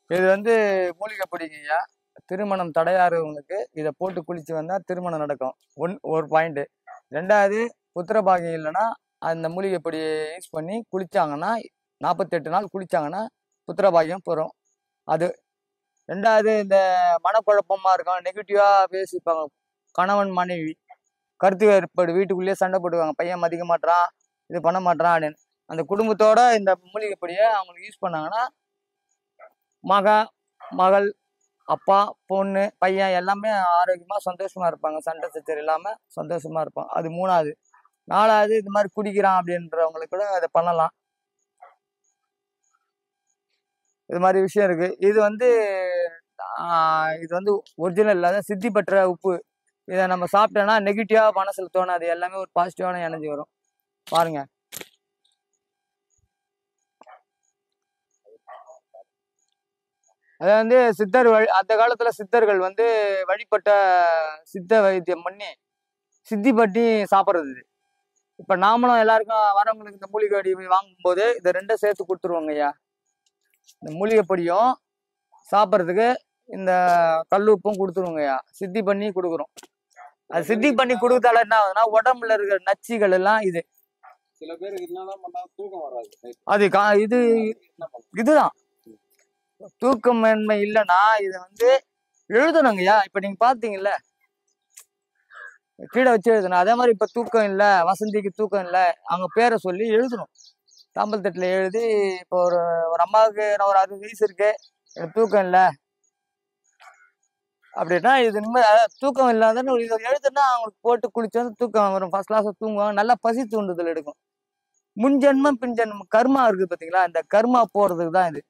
இது வந்து மூலிகை பொடிங்கய்யா. திருமணம் தடையாறவங்களுக்கு இதை போட்டு குளிச்சு வந்தா திருமணம் நடக்கும். ஒரு பாயிண்ட். ரெண்டாவது, புத்திரபாகியம் இல்லைன்னா அந்த மூலிகை பொடியை யூஸ் பண்ணி குளிச்சாங்கன்னா 48 நாள் குளிச்சாங்கன்னா புத்திரபாகியம் பெறும். அது ரெண்டாவது, இந்த மனக்குழப்பமா இருக்கும், நெகட்டிவா பேசிப்பாங்க கணவன் மனைவி, கருத்து வேறுபாடு, வீட்டுக்குள்ளேயே சண்டை போட்டுவாங்க, பையன் மதிக்க மாட்டான், இது பண்ண மாட்டான் அப்படின்னு. அந்த குடும்பத்தோட இந்த மூலிகை பொடியை அவங்களுக்கு யூஸ் பண்ணாங்கன்னா மகள், அப்பா, பொண்ணு, பையன் எல்லாமே ஆரோக்கியமா சந்தோஷமா இருப்பாங்க. சண்டை சச்சரவு இல்லாம சந்தோஷமா இருப்பாங்க. அது மூணாவது. நாலாவது, இது மாதிரி குடிக்கிறான் அப்படின்றவங்களுக்கு கூட அதை பண்ணலாம். இது மாதிரி விஷயம் இருக்கு. இது வந்து ஒரிஜினல் இல்லாத சித்தி பெற்ற உப்பு. இதை நம்ம சாப்பிட்டோம்னா நெகட்டிவா மனசுல தோணாது, எல்லாமே ஒரு பாசிட்டிவான எனர்ஜி வரும். பாருங்க. அதை வந்து அந்த காலத்துல சித்தர்கள் வந்து வழிபட்ட சித்த வைத்தியம் பண்ணி சித்தி பட்டி சாப்பிட்றது. இப்ப நாமளும் எல்லாருக்கும் வரவங்களுக்கு இந்த மூலிகை பொடி வாங்கும்போது இதை ரெண்டும் சேர்த்து கொடுத்துருவோங்க ஐயா. இந்த மூலிகை பொடியும் சாப்பிட்றதுக்கு இந்த கல்லுப்பும் கொடுத்துருவோங்க ஐயா. சித்தி பண்ணி கொடுக்குறோம். அது சித்தி பண்ணி கொடுத்தால என்ன ஆகுதுன்னா உடம்புல இருக்கிற நச்சுகள் எல்லாம் இது சில பேருக்கு தூக்கம் வராது. அது இதுதான் தூக்கமின்மை இல்லைன்னா இதை வந்து எழுதணுங்கய்யா. இப்ப நீங்க பாத்தீங்கல்ல, கீழே வச்சு எழுதணும். அதே மாதிரி இப்ப தூக்கம் இல்லை, வசந்திக்கு தூக்கம் இல்லை, அவங்க பேரை சொல்லி எழுதணும். தாம்பல் தட்டுல எழுதி, இப்போ ஒரு அம்மாவுக்கு ஒரு 60 வயசு இருக்கு, எனக்கு தூக்கம் இல்லை அப்படின்னா இது தூக்கம் இல்லாதன்னு எழுதுனா அவங்களுக்கு போட்டு குளிச்சு வந்து தூக்கம் வரும். ஃபர்ஸ்ட் கிளாஸ் தூங்குவாங்க. நல்லா பசி தூண்டுதல் எடுக்கும். முன்ஜென்மம் பின்ஜென்மம் கர்மா இருக்கு பாத்தீங்களா, இந்த கர்மா போறதுக்கு தான் இது.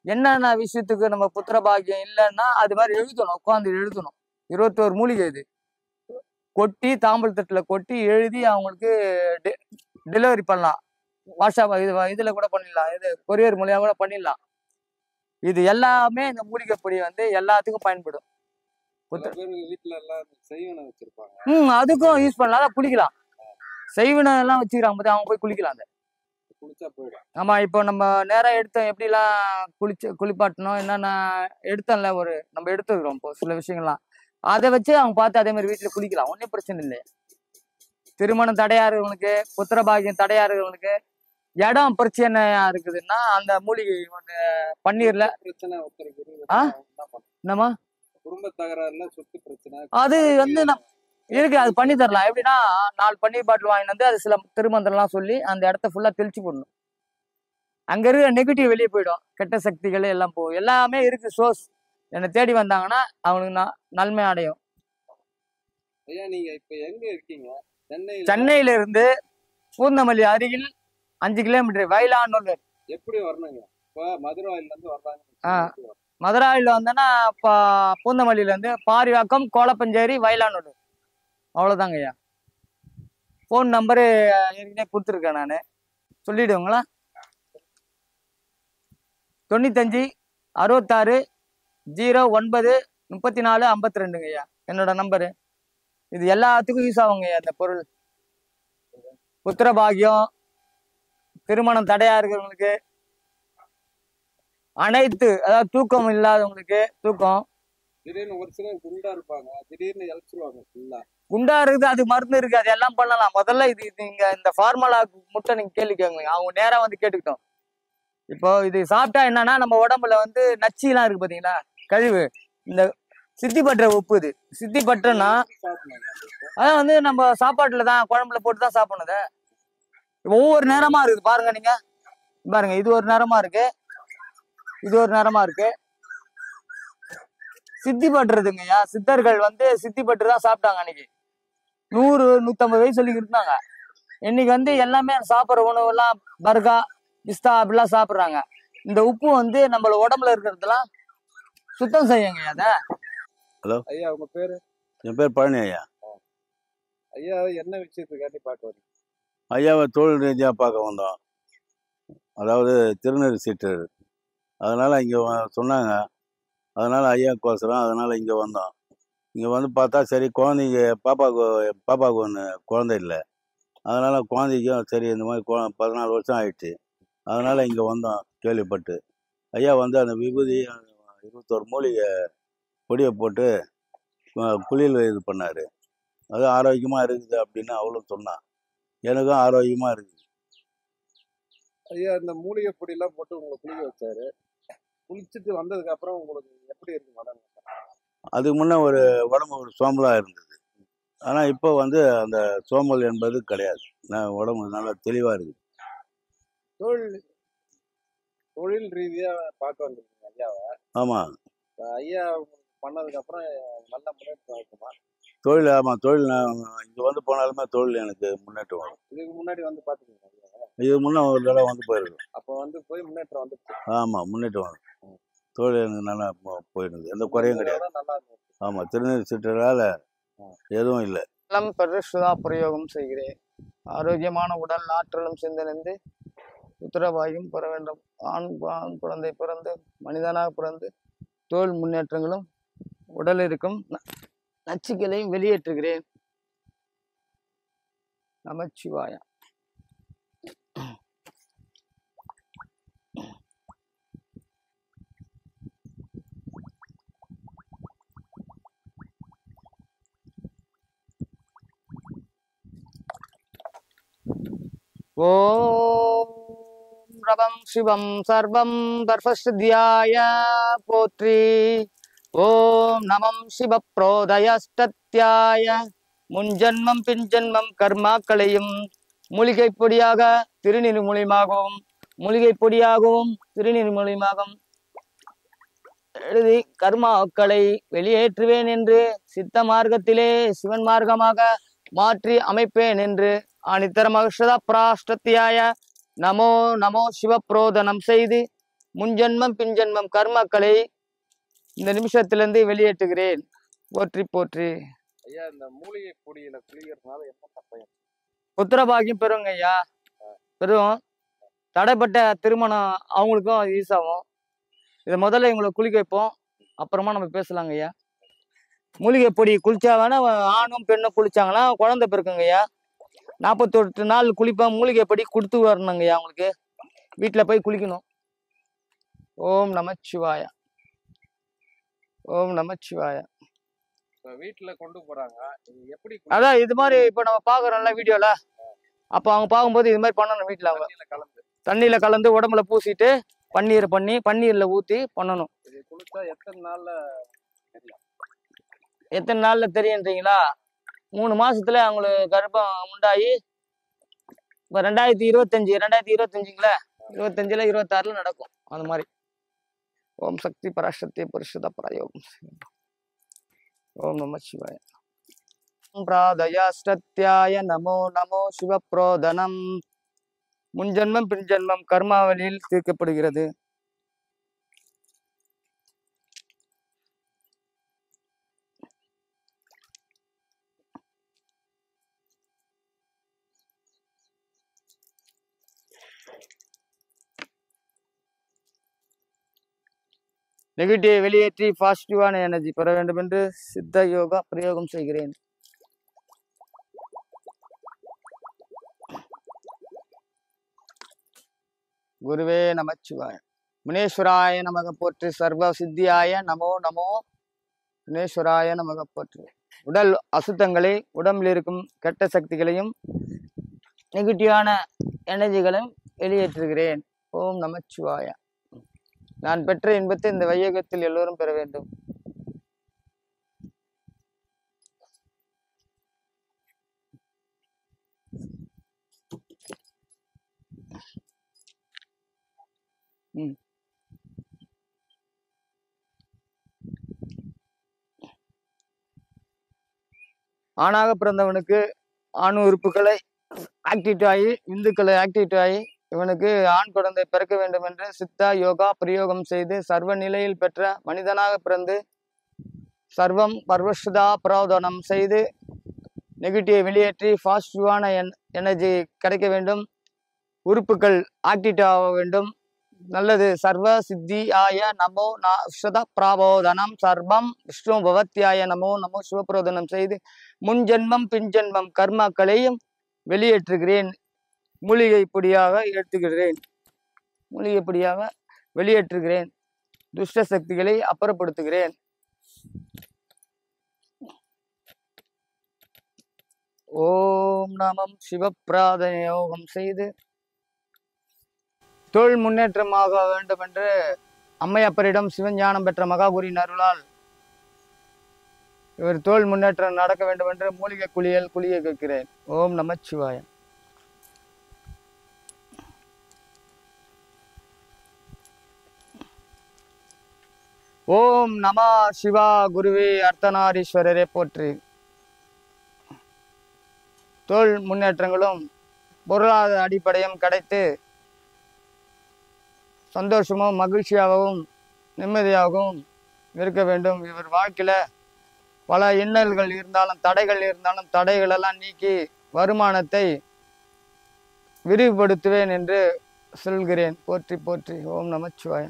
என்னென்ன விஷயத்துக்கு நம்ம புத்திர பாக்கியம் இல்லைன்னா அது மாதிரி எழுதணும், உட்காந்து எழுதணும். 21 மூலிகை இது கொட்டி தாம்பல் தட்டுல கொட்டி எழுதி அவங்களுக்கு டெலிவரி பண்ணலாம். வாட்ஸ்அப் இதுல கூட பண்ணிடலாம், இது கொரியர் மூலியா கூட பண்ணிடலாம். இது எல்லாமே இந்த மூலிகை பொடி வந்து எல்லாத்துக்கும் பயன்படும். அதுக்கும் யூஸ் பண்ணலாம், குளிக்கலாம். செய்வினம் எல்லாம் வச்சுக்கிறாங்க பத்தி, அவங்க போய் குளிக்கலாம். அந்த ஆமா, இப்போ நம்ம நேரம் எடுத்தோம், எப்படிலாம் குளிப்பாட்டணும் என்னென்ன எடுத்தோம்ல, நம்ம எடுத்துக்கிறோம் இப்போ சில விஷயங்கள்லாம், அதை வச்சு அவங்க பார்த்து அதே மாதிரி வீட்டுல குளிக்கலாம். ஒன்றும் பிரச்சனை இல்லை. திருமணம் தடையாறுவங்களுக்கு, புத்திர பாக்கியம் தடையாறுவங்களுக்கு, இடம் பிரச்சனையா இருக்குதுன்னா அந்த மூலிகை ஒண்ணு பன்னீர்ல என்னமா குடும்ப தகராறுல சொத்து பிரச்சனை அது வந்து இருக்கு, அது பண்ணி தரலாம். எப்படின்னா 4 பன்னீர் பாட்டில் வாங்கிட்டு வந்து அது சில திருமந்திரம்லாம் சொல்லி அந்த இடத்த ஃபுல்லா தெளிச்சு போடணும். அங்க இருக்கிற நெகட்டிவ் வெளியே போயிடும், கெட்ட சக்திகள் எல்லாம் போகும். எல்லாமே இருக்கு சோர்ஸ். என்னை தேடி வந்தாங்கன்னா அவனுக்கு நன்மை அடையும். ஐயா, நீங்க இப்ப எங்க இருக்கீங்க? சென்னையில இருந்து பூந்தமல்லி அருகில் 5 கிலோமீட்டர் வயலானூர். எப்படி வரணுங்க? இப்ப மதுராயில இருந்து வர்றாங்க. மதுராயில வந்தோன்னா பூந்தமல்லியில இருந்து பாரிவாக்கம், கோலப்பஞ்சேரி, வயலானூர், அவ்வளவுதாங்க ஐயா. போன் நம்பரு ஏற்கனவே கொடுத்துருக்கேன், நான் சொல்லிடுவோங்களா? 95 66 09 34 52 ஐயா என்னோட நம்பரு. இது எல்லாத்துக்கும் யூஸ் ஆகுங்க ஐயா. இந்த பொருள் புத்திர பாக்கியம், திருமணம் தடையா இருக்கிறவங்களுக்கு, அனைத்து, அதாவது தூக்கம் இல்லாதவங்களுக்கு தூக்கம். திடீர்னு ஒரு சிலர் குண்டா இருப்பாங்க, திடீர்னு இழைச்சிருவாங்க. குண்டா இருக்குது, அது மருந்து இருக்கு, அது எல்லாம் பண்ணலாம். முதல்ல இது நீங்க இந்த ஃபார்முலா முட்டை நீங்க கேள்வி கேட்குங்க, அவங்க நேரா வந்து கேட்டுக்கிட்டோம். இப்போ இது சாப்பிட்டா என்னன்னா நம்ம உடம்புல வந்து நச்சுலாம் இருக்கு பாத்தீங்களா, கழிவு. இந்த சித்தி பற்ற உப்பு, இது சித்தி பற்றன்னா அதான் வந்து நம்ம சாப்பாட்டுல தான், குழம்புல போட்டு தான் சாப்பிடணும். ஒவ்வொரு நேரமா இருக்குது பாருங்க, நீங்க பாருங்க, இது ஒரு நேரமா இருக்கு, இது ஒரு நேரமா இருக்கு. சித்தி பட்டுறதுங்கய்யா. சித்தர்கள் வந்து சித்தி பட்டு தான் சாப்பிட்டாங்க. அன்னைக்கு 100 150 வயசு சொல்லி இருந்தாங்க. இன்னைக்கு வந்து எல்லாமே சாப்பிட்ற உணவு எல்லாம் பர்கா, பிஸ்தா அப்படிலாம் சாப்பிட்றாங்க. இந்த உப்பு வந்து நம்மள உடம்புல இருக்கிறதுலாம் சுத்தம் செய்யுங்க. அத ஹலோ ஐயா, உங்க பேரு? என் பேர் பழனி ஐயா. ஐயா, என்ன விஷயத்துக்காண்டி பார்க்க வரீங்க? ஐயாவை தொழில் ரீதியாக பார்க்க வந்தோம். அதாவது திருநெல் சீட்டு, அதனால் இங்கே சொன்னாங்க. அதனால் ஐயாவுக்கோசரம் அதனால் இங்கே வந்தோம். இங்கே வந்து பார்த்தா சரி, குழந்தைங்க பாப்பாவுக்கு ஒன்று குழந்தை இல்லை. அதனால் குழந்தைக்கும் சரி, இந்த மாதிரி 14 வருஷம் ஆயிடுச்சு. அதனால் இங்கே வந்தோம் கேள்விப்பட்டு. ஐயா வந்து அந்த விபூதி 21 மூலிகை பொடியை போட்டு குளியல் இது பண்ணார். அது ஆரோக்கியமாக இருக்குது அப்படின்னு அவளும் சொன்னான். எனக்கும் ஆரோக்கியமாக இருக்குது. ஐயா இந்த மூலிகை பொடியெல்லாம் போட்டு உங்களை குளிக்க வச்சாரு. குளிச்சுட்டு வந்ததுக்கு அப்புறம் உங்களுக்கு எப்படி இருக்கு உடம்பு? அதுக்கு முன்னே உடம்பு ஒரு சோம்பலாக இருந்தது. ஆனால் இப்போ அந்த சோம்பல் என்பது கிடையாது. நான் உடம்பு நல்லா தெளிவாக இருக்குது. தொழில் ரீதியா பார்க்க வந்திருக்கீங்க ஐயாவை. ஆமாம். ஐயா பண்ணதுக்கு அப்புறம் நல்ல முன்னேற்றம் இருக்குமா? ஆமாம், தொழில் நான் இங்கே போனாலுமே தொழில் எனக்கு முன்னேற்றம் வரும். இதுக்கு முன்னாடி பார்த்துக்கீங்க இதுக்கு முன்னே ஒரு தடவை போயிருக்கோம். அப்போ போய் முன்னேற்றம் வந்துச்சு. ஆமாம், முன்னேற்றம் வரும். தொழில் எனக்கு நல்லா போயிடுது, எந்த குறையும் கிடையாது. நல்லா இருக்கும். ஆமாம், திருநீர் சிற்றரால் எதுவும் இல்லை. நலம் பரிசுதா பிரயோகம் செய்கிறேன். ஆரோக்கியமான உடல் ஆற்றலும் சிந்தனைந்து உத்தரவாயும் பெற வேண்டும். ஆண் குழந்தை பிறந்து மனிதனாக பிறந்து தோல் முன்னேற்றங்களும் உடல் இருக்கும் நச்சுக்களையும் வெளியேற்றுகிறேன். நமச்சிவாயா. ஓம் ரவம் சிவம் சர்வம் தர்பஸ்தியாய போற்றி. ஓம் நமம் சிவ புரோதயஸ்தத்யாய. முன்ஜன்மம் பின்ஜன்மம் கர்மாக்களையும் மூலிகை பொடியாக திருநீர் மூலியமாகவும் எழுதி கர்மாக்களை வெளியேற்றுவேன் என்று சித்த மார்க்கத்திலே சிவன் மார்க்கமாக மாற்றி அமைப்பேன் என்று ஆணித்தரமாக பிராஷ்டத்தியாய நமோ நமோ சிவப்ரோதனம் செய்து முன்ஜன்மம் பின்ஜன்மம் கர்மாக்களை இந்த நிமிஷத்திலிருந்து வெளியேற்றுகிறேன். போற்றி போற்றி. ஐயா இந்த மூலிகை பொடியில குளிக்கிறதுனால என்ன பயன்? புத்திரபாகியம் பெறுங்க ஐயா, பெறும். தடைப்பட்ட திருமணம் அவங்களுக்கும் யூஸ் ஆகும். இதை முதல்ல இவங்களை குளிக்க வைப்போம், அப்புறமா நம்ம பேசலாங்க ஐயா. மூலிகை பொடி குளிச்சா வேணா ஆணும் பெண்ணும் குளிச்சாங்கன்னா குழந்தை பிறக்குங்க ஐயா. 48 நாள் குளிப்பேன். மூலிகை பொடி கொடுத்து வரணுங்க ஐயா. அவங்களுக்கு வீட்டில் போய் குளிக்கணும். ஓம் நமச்சிவாய. ஓம் நமச்சிவாய. வீட்டுல கொண்டு போறாங்க, எப்படி? அதான் இது மாதிரி இப்ப நம்ம பாக்குறோம்ல வீடியோல, அப்ப அவங்க பார்க்கும்போது இது மாதிரி பண்ணணும். வீட்டுல அவங்க தண்ணியில கலந்து உடம்புல பூசிட்டு பன்னீர்ல ஊத்தி பண்ணணும். இது குளிச்சா எத்தனை நாள்ல தெரியுன்றீங்களா? 3 மாசத்துல அவங்களுக்கு கர்ப்பம் உண்டாகி இப்ப 2025ங்கள 25ல 26ல நடக்கும். அது மாதிரி ஓம் சக்தி பராசக்தி பரிசுத பிரயோகம். ஓம் நம சிவாய. பிராதயாஸ்தத்யாய நமோ நமோ சிவப்ரோதனம். முன்ஜன்மம் பின்ஜன்மம் கர்மாவளியில் தீர்க்கப்படுகிறது. நெகட்டிவ் வெளியேற்றி பாசிட்டிவான எனர்ஜி பெற வேண்டும் என்று சித்த யோகா பிரயோகம் செய்கிறேன். குருவே நமச்சிவாய. முனேஸ்வராய நமக போற்றி. சர்வ சித்தியாய நமோ நமோ. முனேஸ்வராய நமக போற்றி. உடல் அசுத்தங்களை, உடம்பில் இருக்கும் கெட்ட சக்திகளையும் நெகட்டிவான எனர்ஜிகளையும் வெளியேற்றுகிறேன். ஓம் நமச்சிவாய. நான் பெற்ற இன்பத்தை இந்த வையகத்தில் எல்லோரும் பெற வேண்டும். ஆணாக பிறந்தவனுக்கு ஆண் உறுப்புகளை ஆக்டிவேட் ஆகி விந்துக்களை ஆக்டிவேட் ஆகி இவனுக்கு ஆண் குழந்தை பிறக்க வேண்டும் என்று சித்தா யோகா பிரயோகம் செய்து சர்வ நிலையில் பெற்ற மனிதனாக பிறந்து சர்வம் பர்வசுதா பிரோதனம் செய்து நெகட்டிவ் வெளியேற்றி பாசிட்டிவான எனர்ஜி கிடைக்க வேண்டும். உறுப்புகள் ஆக்டிவேட் ஆக வேண்டும். நல்லது. சர்வ சித்தி ஆய நமோ ந பிராபோதனம் சர்வம் விஷ்ணு பவத்யாய நமோ நமோ சிவபிரோதனம் செய்து முன்ஜென்மம் பின்ஜென்மம் கர்மாக்களையும் வெளியேற்றுகிறேன். மூலிகை பொடியாக எடுத்துக்கிறேன். மூலிகை பொடியாக வெளியேற்றுகிறேன். துஷ்ட சக்திகளை அப்புறப்படுத்துகிறேன். ஓம் நமம் சிவப்பிராதன யோகம் செய்து தொழில் முன்னேற்றமாக வேண்டும் என்று அம்மையப்பரிடம் சிவஞானம் பெற்ற மகாகுரியின் அருளால் இவர் தொழில் முன்னேற்றம் நடக்க வேண்டும் என்று மூலிகை குளிய கேட்கிறேன். ஓம் நமச்சிவாய. ஓம் நம சிவா குருவே அர்த்தநாரீஸ்வரரே போற்றி. தொழில் முன்னேற்றங்களும் பொருளாதார அடிப்படையும் கிடைத்து சந்தோஷமும் மகிழ்ச்சியாகவும் நிம்மதியாகவும் இருக்க வேண்டும். இவர் வாழ்க்கையில பல இன்னல்கள் இருந்தாலும் தடைகளெல்லாம் நீக்கி வருமானத்தை விரிவுபடுத்துவேன் என்று சொல்கிறேன். போற்றி போற்றி. ஓம் நமச்சிவாய.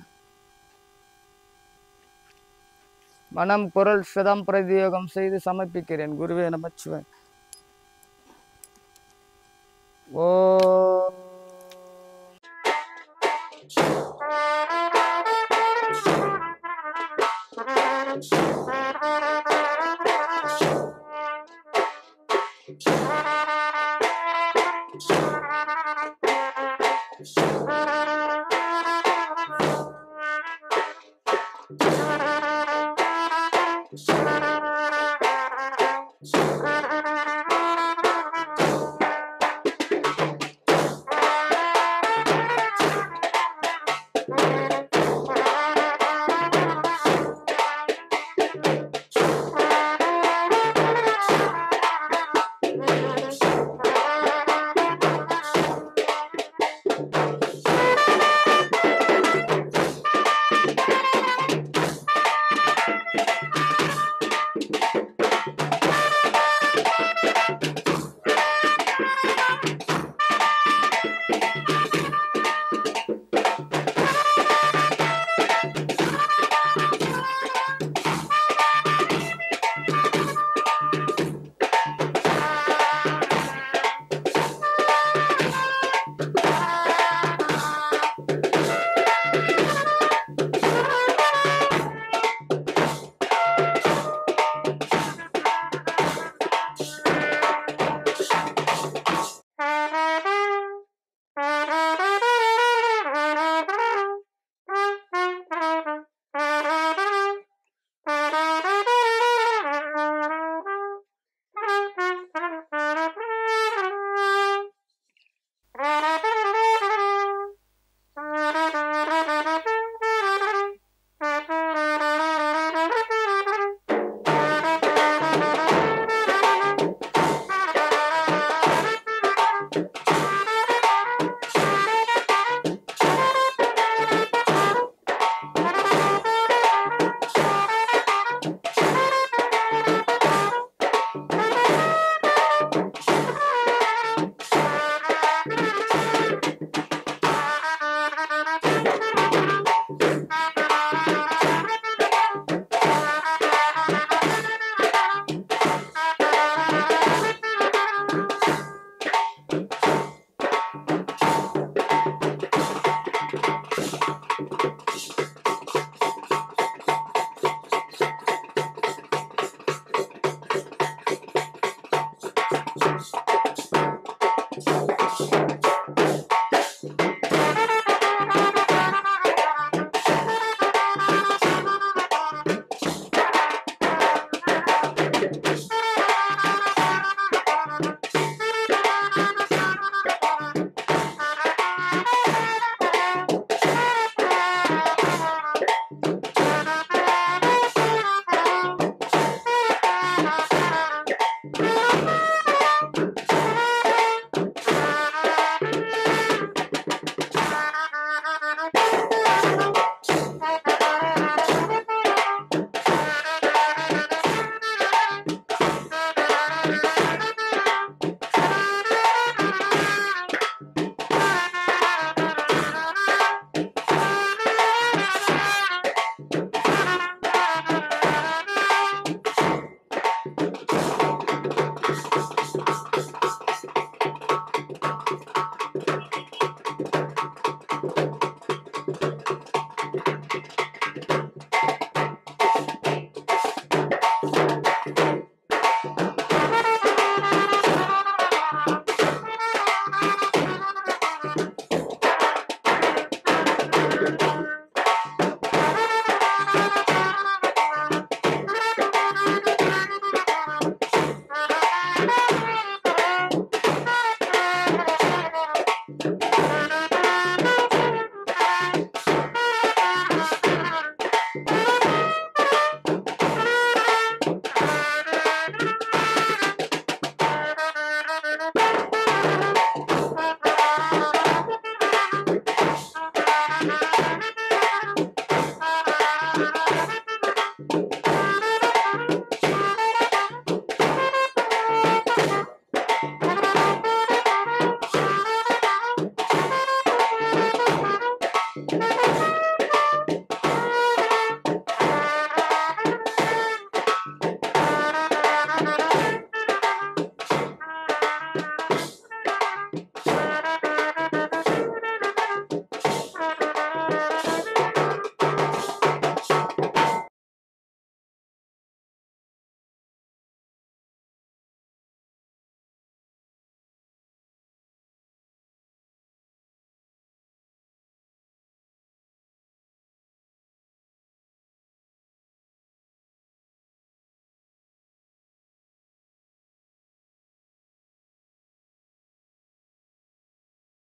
மனம் பொருள் சிதம் பிரதியோகம் செய்து சமர்ப்பிக்கிறேன். குருவே நமச்சிவாய. ஓம்